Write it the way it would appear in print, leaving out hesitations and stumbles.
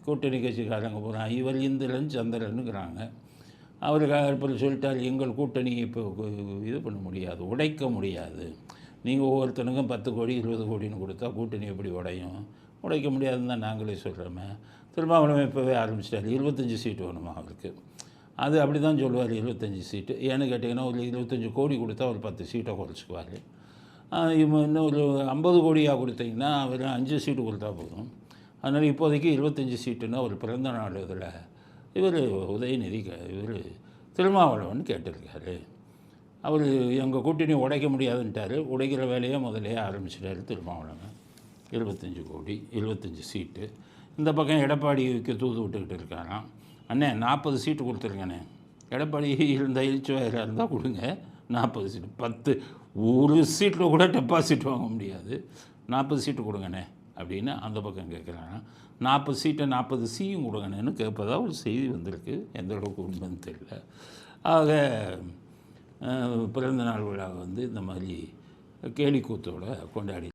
கூட்டணி கட்சிக்காரங்க போகிறான். இவர் இந்திரன் சந்திரனுங்கிறாங்க. அவருக்கு இப்போ சொல்லிட்டார், எங்கள் கூட்டணி இப்போ இது பண்ண முடியாது, உடைக்க முடியாது. நீங்கள் ஒவ்வொருத்தனுக்கும் 10 கோடி 20 கோடின்னு கொடுத்தா கூட்டணி எப்படி உடையும்? உடைக்க முடியாதுன்னு தான் நாங்களே சொல்கிறோமே. திருமாவளவன் இப்போவே ஆரம்பிச்சிட்டார். 25 சீட்டு வேணுமா அவருக்கு. அது அப்படி தான் சொல்லுவார், 25 சீட்டு. ஏன்னு கேட்டிங்கன்னா, ஒரு 25 கோடி கொடுத்தா ஒரு 10 சீட்டை குறைச்சிக்குவார். இன்னும் ஒரு 50 கோடியாக கொடுத்தீங்கன்னா அவர் 5 சீட்டு கொடுத்தா போதும். அதனால் இப்போதைக்கு 25 சீட்டுன்னு ஒரு பிறந்த நாள் இதில் இவர் உதயநிதி இவர் திருமாவளவன் கேட்டிருக்காரு. அவர் எங்கள் கூட்டணி உடைக்க முடியாதுன்ட்டார். உடைக்கிற வேலையை முதலே ஆரம்பிச்சிட்டாரு திருமாவளவன். 25 கோடி 25 சீட்டு. இந்த பக்கம் எடப்பாடிக்கு தூது விட்டுக்கிட்டு இருக்காராம். அண்ணே 40 சீட்டு கொடுத்துருங்கண்ணே. எடப்பாடி இருந்த எழுச்சிவாயிராக இருந்தால் கொடுங்க. 40 சீட்டு 10 ஒரு சீட்டில் கூட டெபாசிட் வாங்க முடியாது. 40 சீட்டு கொடுங்கண்ணே அப்படின்னு அந்த பக்கம் கேட்குறாங்க. 40 சீட்டை 40 சியும் கொடுங்கண்ணேன்னு கேட்பதா ஒரு செய்தி வந்திருக்கு. எந்த அளவுக்கு உண்மைன்னு தெரியல. ஆக பிறந்தநாள் விழா இந்த மாதிரி கேலிக்கூத்தோடு கொண்டாடி